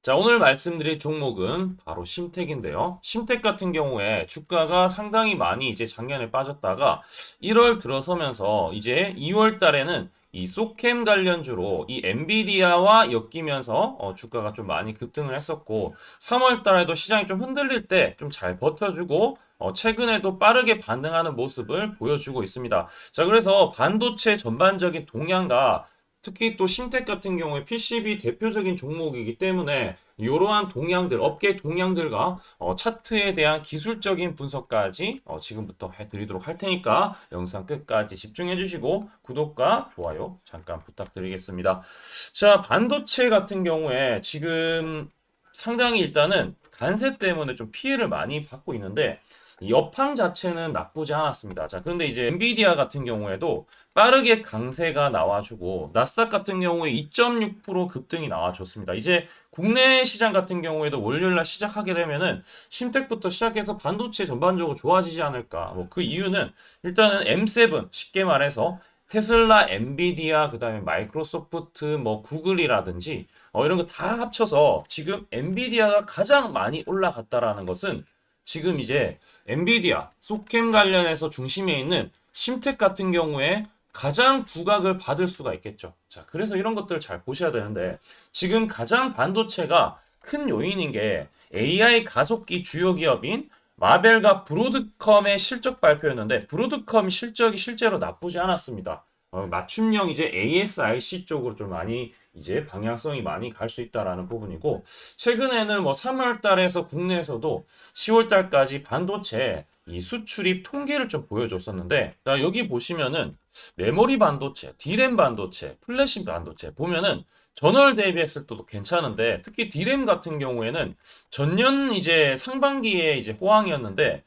자, 오늘 말씀드릴 종목은 바로 심택인데요. 심택 같은 경우에 주가가 상당히 많이 이제 작년에 빠졌다가 1월 들어서면서 이제 2월 달에는 이 소캠 관련주로 이 엔비디아와 엮이면서 주가가 좀 많이 급등을 했었고 3월 달에도 시장이 좀 흔들릴 때 좀 잘 버텨주고 최근에도 빠르게 반등하는 모습을 보여주고 있습니다. 자, 그래서 반도체 전반적인 동향과 특히 또 심택 같은 경우에 PCB 대표적인 종목이기 때문에 이러한 동향들, 업계 동향들과 차트에 대한 기술적인 분석까지 지금부터 해드리도록 할 테니까 영상 끝까지 집중해 주시고 구독과 좋아요 잠깐 부탁드리겠습니다. 자, 반도체 같은 경우에 지금 상당히 일단은 관세 때문에 좀 피해를 많이 받고 있는데 이 업황 자체는 나쁘지 않았습니다. 자, 그런데 이제 엔비디아 같은 경우에도 빠르게 강세가 나와주고 나스닥 같은 경우에 2.6% 급등이 나와줬습니다. 이제 국내 시장 같은 경우에도 월요일날 시작하게 되면은 심택부터 시작해서 반도체 전반적으로 좋아지지 않을까. 뭐 그 이유는 일단은 M7 쉽게 말해서 테슬라, 엔비디아, 그다음에 마이크로소프트, 뭐 구글이라든지 이런 거 다 합쳐서 지금 엔비디아가 가장 많이 올라갔다라는 것은 지금 이제 엔비디아, 소캠 관련해서 중심에 있는 심택 같은 경우에 가장 부각을 받을 수가 있겠죠. 자, 그래서 이런 것들을 잘 보셔야 되는데 지금 가장 반도체가 큰 요인인 게 AI 가속기 주요 기업인 마벨과 브로드컴의 실적 발표였는데 브로드컴 실적이 실제로 나쁘지 않았습니다. 맞춤형 이제 ASIC 쪽으로 좀 많이 이제 방향성이 많이 갈 수 있다라는 부분이고 최근에는 뭐 3월 달에서 국내에서도 10월 달까지 반도체 이 수출입 통계를 좀 보여줬었는데 자, 여기 보시면은 메모리 반도체, D램 반도체, 플래시 반도체 보면은 전월 대비했을 때도 괜찮은데 특히 D램 같은 경우에는 전년 이제 상반기에 이제 호황이었는데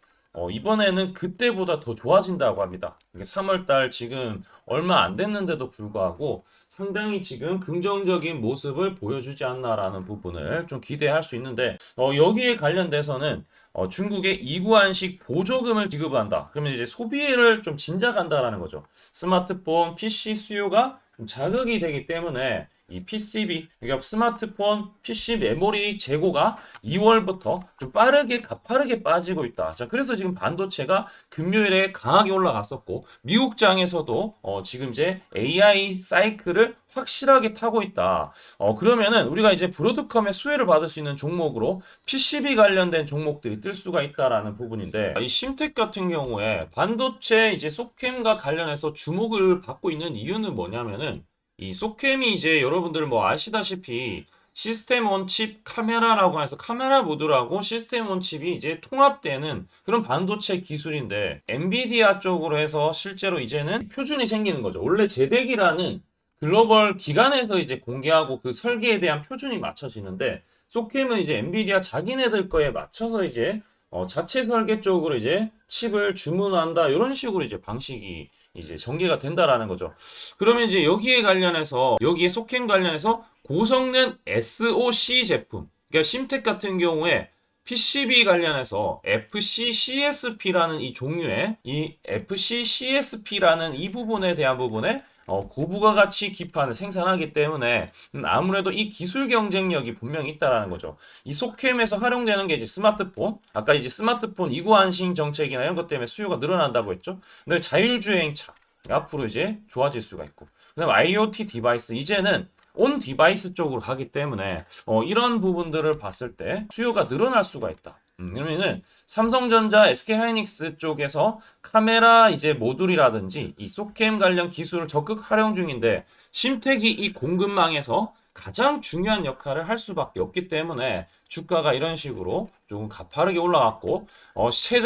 이번에는 그때보다 더 좋아진다고 합니다. 이게 3월 달 지금 얼마 안 됐는데도 불구하고 상당히 지금 긍정적인 모습을 보여주지 않나라는 부분을 좀 기대할 수 있는데 여기에 관련돼서는 중국의 이구안식 보조금을 지급한다. 그러면 이제 소비를 좀 진작한다라는 거죠. 스마트폰, PC 수요가 좀 자극이 되기 때문에 이 PCB, 그러니까 스마트폰, PC 메모리 재고가 2월부터 좀 빠르게 가파르게 빠지고 있다. 자, 그래서 지금 반도체가 금요일에 강하게 올라갔었고 미국장에서도 지금 이제 AI 사이클을 확실하게 타고 있다. 그러면은 우리가 이제 브로드컴의 수혜를 받을 수 있는 종목으로 PCB 관련된 종목들이 뜰 수가 있다라는 부분인데 이 심택 같은 경우에 반도체 이제 소캠과 관련해서 주목을 받고 있는 이유는 뭐냐면은 이 소캠이 이제 여러분들 뭐 아시다시피 시스템 온 칩 카메라라고 해서 카메라 모듈하고 시스템 온 칩이 이제 통합되는 그런 반도체 기술인데 엔비디아 쪽으로 해서 실제로 이제는 표준이 생기는 거죠. 원래 제덱이라는 글로벌 기관에서 이제 공개하고 그 설계에 대한 표준이 맞춰지는데 소캠은 이제 엔비디아 자기네들 거에 맞춰서 이제 자체 설계 쪽으로 이제 칩을 주문한다 이런 식으로 이제 방식이 이제 전개가 된다라는 거죠. 그러면 이제 여기에 관련해서 여기에 소캠 관련해서 고성능 SoC 제품 그러니까 심텍 같은 경우에 PCB 관련해서 FCCSP라는 이 종류의 이 FCCSP라는 이 부분에 대한 부분에 고부가 가치 기판을 생산하기 때문에 아무래도 이 기술 경쟁력이 분명히 있다라는 거죠. 이 소캠에서 활용되는 게 이제 스마트폰, 아까 이제 스마트폰 이구안싱 정책이나 이런 것 때문에 수요가 늘어난다고 했죠. 근데 자율주행차 앞으로 이제 좋아질 수가 있고, 그다음 IoT 디바이스 이제는 온 디바이스 쪽으로 가기 때문에 이런 부분들을 봤을 때 수요가 늘어날 수가 있다. 그러면은 삼성전자, SK하이닉스 쪽에서 카메라 이제 모듈이라든지 이 소캠 관련 기술을 적극 활용 중인데 심택이 이 공급망에서 가장 중요한 역할을 할 수밖에 없기 때문에 주가가 이런 식으로 조금 가파르게 올라갔고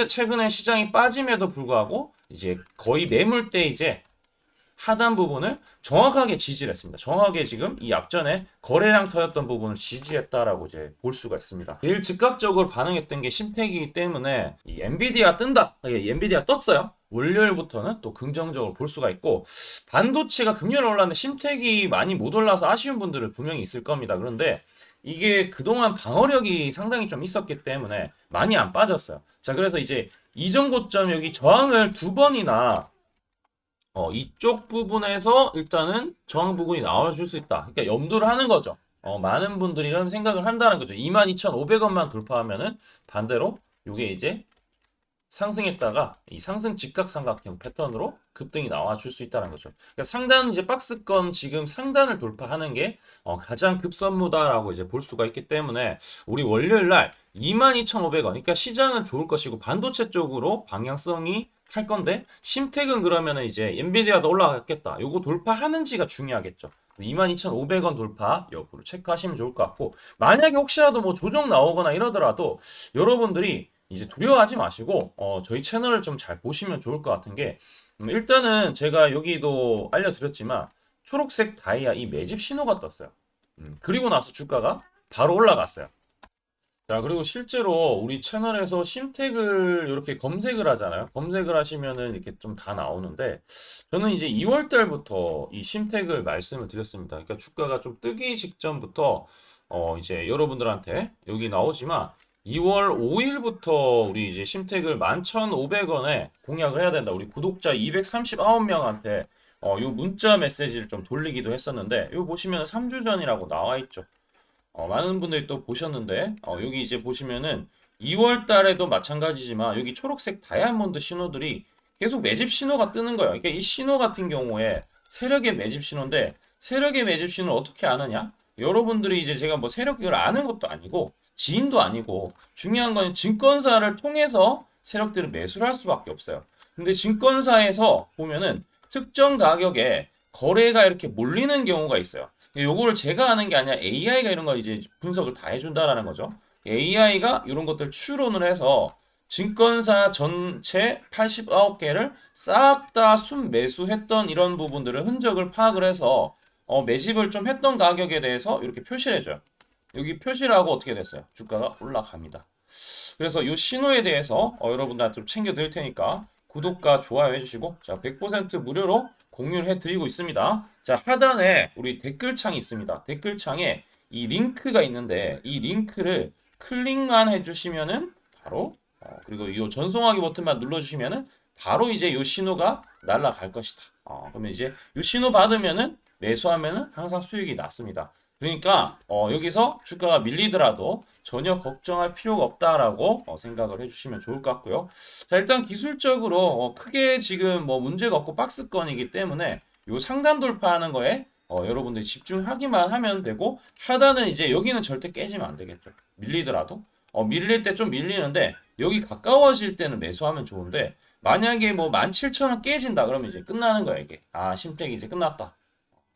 최근에 시장이 빠짐에도 불구하고 이제 거의 매물대 이제 하단 부분을 정확하게 지지를 했습니다. 정확하게 지금 이 앞전에 거래량 터졌던 부분을 지지했다라고 이제 볼 수가 있습니다. 제일 즉각적으로 반응했던 게 심택이기 때문에 이 엔비디아 뜬다. 엔비디아 떴어요. 월요일부터는 또 긍정적으로 볼 수가 있고 반도체가 금요일 올랐는데 심택이 많이 못 올라서 아쉬운 분들은 분명히 있을 겁니다. 그런데 이게 그동안 방어력이 상당히 좀 있었기 때문에 많이 안 빠졌어요. 자, 그래서 이제 이전 고점 여기 저항을 두 번이나 이쪽 부분에서 일단은 저항 부분이 나와줄 수 있다. 그러니까 염두를 하는 거죠. 많은 분들이 이런 생각을 한다는 거죠. 22,500원만 돌파하면은 반대로 요게 이제 상승했다가 이 상승 직각삼각형 패턴으로 급등이 나와줄 수 있다는 거죠. 그러니까 상단 이제 박스권 지금 상단을 돌파하는 게 가장 급선무다라고 이제 볼 수가 있기 때문에 우리 월요일 날 22,500원, 그러니까 시장은 좋을 것이고 반도체 쪽으로 방향성이 탈 건데 심택은 그러면은 이제 엔비디아도 올라갔겠다. 요거 돌파하는지가 중요하겠죠. 22,500원 돌파 여부를 체크하시면 좋을 것 같고, 만약에 혹시라도 뭐 조정 나오거나 이러더라도 여러분들이 이제 두려워하지 마시고 저희 채널을 좀 잘 보시면 좋을 것 같은 게, 일단은 제가 여기도 알려드렸지만 초록색 다이아 이 매집 신호가 떴어요. 그리고 나서 주가가 바로 올라갔어요. 자, 그리고 실제로 우리 채널에서 심택을 이렇게 검색을 하잖아요. 검색을 하시면은 이렇게 좀 다 나오는데, 저는 이제 2월 달부터 이 심택을 말씀을 드렸습니다. 그러니까 주가가 좀 뜨기 직전부터 이제 여러분들한테 여기 나오지만 2월 5일부터 우리 이제 심택을 11,500원에 공약을 해야 된다. 우리 구독자 239명한테 요 문자 메시지를 좀 돌리기도 했었는데, 요 보시면 3주 전이라고 나와 있죠. 많은 분들이 또 보셨는데, 여기 이제 보시면은 2월 달에도 마찬가지지만 여기 초록색 다이아몬드 신호들이 계속 매집 신호가 뜨는 거예요. 그러니까 이 신호 같은 경우에 세력의 매집 신호인데, 세력의 매집 신호를 어떻게 아느냐? 여러분들이 이제 제가 뭐 세력을 아는 것도 아니고 지인도 아니고, 중요한 건 증권사를 통해서 세력들을 매수를 할 수밖에 없어요. 근데 증권사에서 보면은 특정 가격에 거래가 이렇게 몰리는 경우가 있어요. 요거를 제가 하는 게 아니라 AI가 이런 걸 이제 분석을 다 해준다라는 거죠. AI가 이런 것들 추론을 해서 증권사 전체 89개를 싹 다 순매수했던 이런 부분들을 흔적을 파악을 해서 매집을 좀 했던 가격에 대해서 이렇게 표시를 해줘요. 여기 표시를 하고 어떻게 됐어요? 주가가 올라갑니다. 그래서 이 신호에 대해서 여러분들한테 좀 챙겨 드릴 테니까 구독과 좋아요 해주시고, 자, 100% 무료로 공유를 해드리고 있습니다. 자, 하단에 우리 댓글창이 있습니다. 댓글창에 이 링크가 있는데 이 링크를 클릭만 해주시면은 바로 그리고 이 전송하기 버튼만 눌러주시면은 바로 이제 이 신호가 날아갈 것이다. 그러면 이제 이 신호 받으면은 매수하면은 항상 수익이 났습니다. 그러니까 여기서 주가가 밀리더라도 전혀 걱정할 필요가 없다라고 생각을 해주시면 좋을 것 같고요. 자, 일단 기술적으로 크게 지금 뭐 문제가 없고 박스권이기 때문에 요 상단 돌파하는 거에 여러분들이 집중하기만 하면 되고, 하단은 이제 여기는 절대 깨지면 안 되겠죠. 밀리더라도 밀릴 때 좀 밀리는데 여기 가까워질 때는 매수하면 좋은데, 만약에 뭐 17,000원 깨진다 그러면 이제 끝나는 거야 이게. 심택이 이제 끝났다.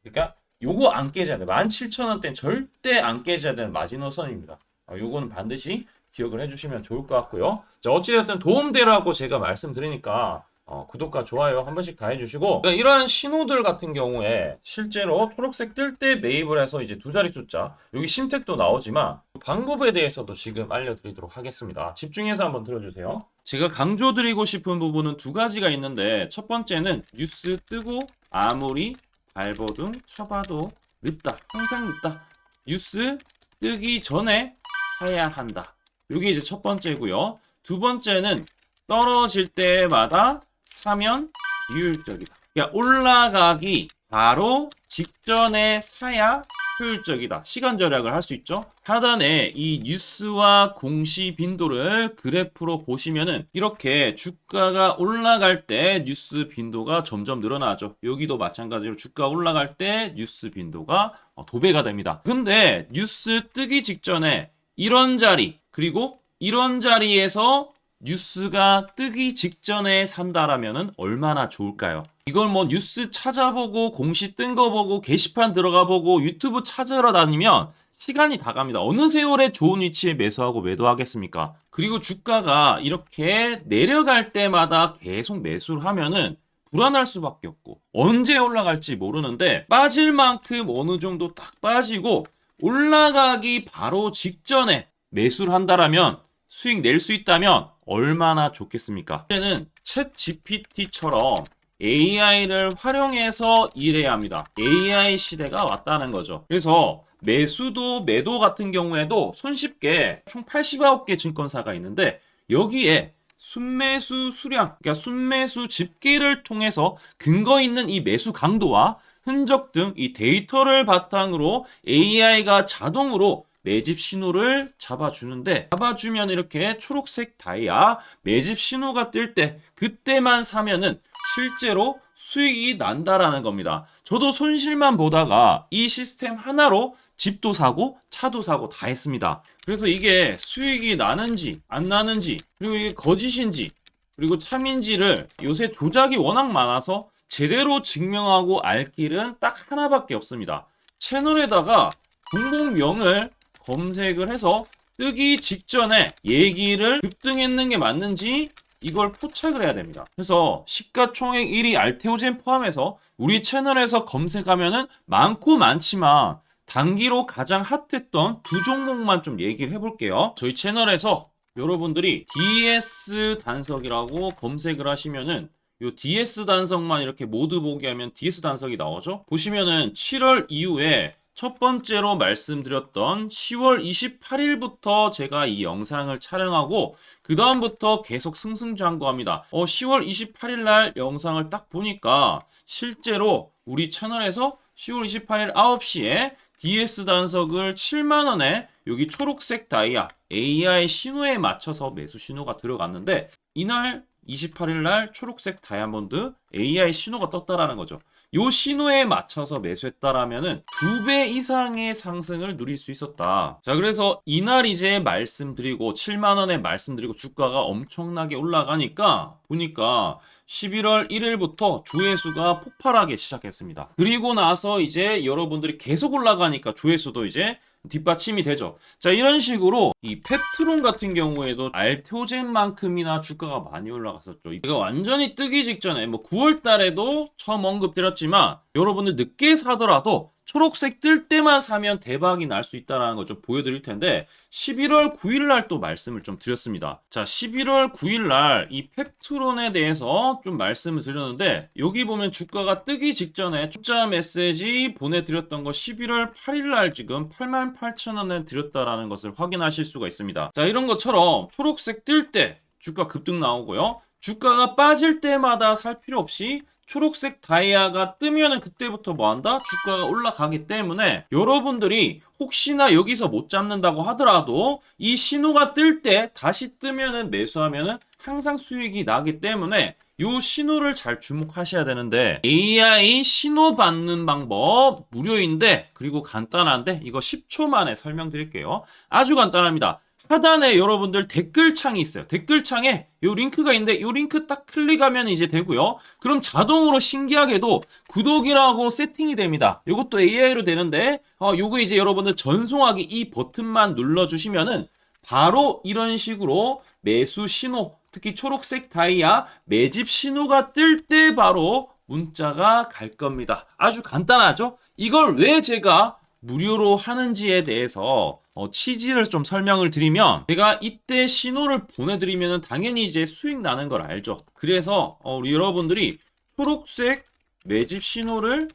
그러니까 요거 안 깨져야 돼. 17,000원대는 절대 안 깨져야 되는 마지노선입니다. 요거는 반드시 기억을 해주시면 좋을 것 같고요. 자, 어찌됐든 도움되라고 제가 말씀드리니까 구독과 좋아요 한 번씩 다 해주시고, 그러니까 이러한 신호들 같은 경우에 실제로 초록색 뜰 때 매입을 해서 이제 두 자리 숫자, 여기 심택도 나오지만 방법에 대해서도 지금 알려드리도록 하겠습니다. 집중해서 한번 들어주세요. 제가 강조드리고 싶은 부분은 두 가지가 있는데, 첫 번째는 뉴스 뜨고 아무리 발버둥 쳐봐도 늦다. 항상 늦다. 뉴스 뜨기 전에 사야 한다. 이게 이제 첫 번째고요. 두 번째는 떨어질 때마다 사면 비효율적이다. 그러니까 올라가기 바로 직전에 사야 효율적이다. 시간 절약을 할 수 있죠. 하단에 이 뉴스와 공시 빈도를 그래프로 보시면은 이렇게 주가가 올라갈 때 뉴스 빈도가 점점 늘어나죠. 여기도 마찬가지로 주가 올라갈 때 뉴스 빈도가 도배가 됩니다. 근데 뉴스 뜨기 직전에 이런 자리, 그리고 이런 자리에서 뉴스가 뜨기 직전에 산다라면은 얼마나 좋을까요? 이걸 뭐 뉴스 찾아보고 공시 뜬 거 보고 게시판 들어가 보고 유튜브 찾으러 다니면 시간이 다 갑니다. 어느 세월에 좋은 위치에 매수하고 매도하겠습니까? 그리고 주가가 이렇게 내려갈 때마다 계속 매수를 하면은 불안할 수밖에 없고, 언제 올라갈지 모르는데 빠질 만큼 어느 정도 딱 빠지고 올라가기 바로 직전에 매수를 한다라면, 수익 낼 수 있다면 얼마나 좋겠습니까? 이제는 챗 GPT처럼 AI를 활용해서 일해야 합니다. AI 시대가 왔다는 거죠. 그래서 매수도 매도 같은 경우에도 손쉽게 총 89개 증권사가 있는데, 여기에 순매수 수량, 그러니까 순매수 집계를 통해서 근거 있는 이 매수 강도와 흔적 등 이 데이터를 바탕으로 AI가 자동으로 매집 신호를 잡아주는데, 잡아주면 이렇게 초록색 다이아 매집 신호가 뜰 때 그때만 사면은 실제로 수익이 난다라는 겁니다. 저도 손실만 보다가 이 시스템 하나로 집도 사고 차도 사고 다 했습니다. 그래서 이게 수익이 나는지 안 나는지, 그리고 이게 거짓인지 그리고 참인지를 요새 조작이 워낙 많아서 제대로 증명하고 알 길은 딱 하나밖에 없습니다. 채널에다가 종목명을 검색을 해서 뜨기 직전에 얘기를 급등했는 게 맞는지 이걸 포착을 해야 됩니다. 그래서 시가총액 1위 알테오젠 포함해서 우리 채널에서 검색하면은 많고 많지만 단기로 가장 핫했던 두 종목만 좀 얘기를 해볼게요. 저희 채널에서 여러분들이 DS 단석이라고 검색을 하시면은 요 DS 단석만 이렇게 모두 보기 하면 DS 단석이 나오죠. 보시면은 7월 이후에 첫 번째로 말씀드렸던 10월 28일부터 제가 이 영상을 촬영하고 그 다음부터 계속 승승장구합니다. 10월 28일 날 영상을 딱 보니까 실제로 우리 채널에서 10월 28일 9시에 DS 단석을 7만원에 여기 초록색 다이아 AI 신호에 맞춰서 매수 신호가 들어갔는데, 이날 28일 날 초록색 다이아몬드 AI 신호가 떴다라는 거죠. 요 신호에 맞춰서 매수했다라면은 2배 이상의 상승을 누릴 수 있었다. 자, 그래서 이날 이제 말씀드리고 7만원에 말씀드리고 주가가 엄청나게 올라가니까 보니까 11월 1일부터 조회수가 폭발하기 시작했습니다. 그리고 나서 이제 여러분들이 계속 올라가니까 조회수도 이제 뒷받침이 되죠. 자, 이런 식으로 이 펩트론 같은 경우에도 알테오젠만큼이나 주가가 많이 올라갔었죠. 이거 완전히 뜨기 직전에 9월 달에도 처음 언급드렸지만 여러분들 늦게 사더라도 초록색 뜰 때만 사면 대박이 날 수 있다는 거 좀 보여드릴 텐데, 11월 9일 날 또 말씀을 좀 드렸습니다. 자, 11월 9일 날 이 펩트론에 대해서 좀 말씀을 드렸는데, 여기 보면 주가가 뜨기 직전에 문자 메시지 보내드렸던 거 11월 8일 날 지금 88,000원에 드렸다라는 것을 확인하실 수가 있습니다. 자, 이런 것처럼 초록색 뜰 때 주가 급등 나오고요. 주가가 빠질 때마다 살 필요 없이 초록색 다이아가 뜨면은 그때부터 뭐한다? 주가가 올라가기 때문에 여러분들이 혹시나 여기서 못 잡는다고 하더라도 이 신호가 뜰 때 다시 뜨면은 매수하면은 항상 수익이 나기 때문에 요 신호를 잘 주목하셔야 되는데, AI 신호 받는 방법 무료인데 그리고 간단한데 이거 10초 만에 설명드릴게요. 아주 간단합니다. 하단에 여러분들 댓글창이 있어요. 댓글창에 요 링크가 있는데 요 링크 딱 클릭하면 이제 되고요. 그럼 자동으로 신기하게도 구독이라고 세팅이 됩니다. 요것도 AI로 되는데 요거 이제 여러분들 전송하기 이 버튼만 눌러주시면은 바로 이런 식으로 매수 신호, 특히 초록색 다이아 매집 신호가 뜰 때 바로 문자가 갈 겁니다. 아주 간단하죠? 이걸 왜 제가 무료로 하는지에 대해서 취지를 좀 설명을 드리면, 제가 이때 신호를 보내드리면 당연히 이제 수익 나는 걸 알죠. 그래서 우리 여러분들이 초록색 매집 신호를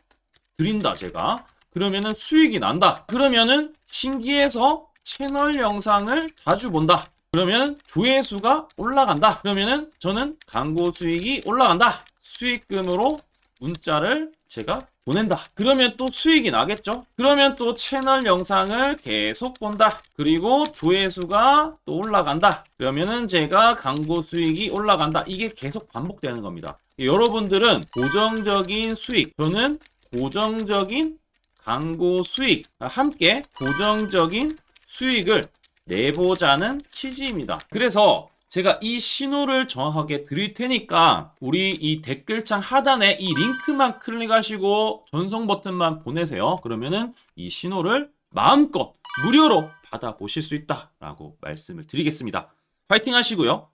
드린다 제가, 그러면은 수익이 난다. 그러면은 신기해서 채널 영상을 자주 본다. 그러면 조회수가 올라간다. 그러면은 저는 광고 수익이 올라간다. 수익금으로 문자를 제가 보낸다. 그러면 또 수익이 나겠죠? 그러면 또 채널 영상을 계속 본다. 그리고 조회수가 또 올라간다. 그러면은 제가 광고 수익이 올라간다. 이게 계속 반복되는 겁니다. 여러분들은 고정적인 수익, 저는 고정적인 광고 수익, 함께 고정적인 수익을 내보자는 취지입니다. 그래서 제가 이 신호를 정확하게 드릴 테니까 우리 이 댓글창 하단에 이 링크만 클릭하시고 전송 버튼만 보내세요. 그러면은 이 신호를 마음껏 무료로 받아보실 수 있다라고 말씀을 드리겠습니다. 파이팅 하시고요.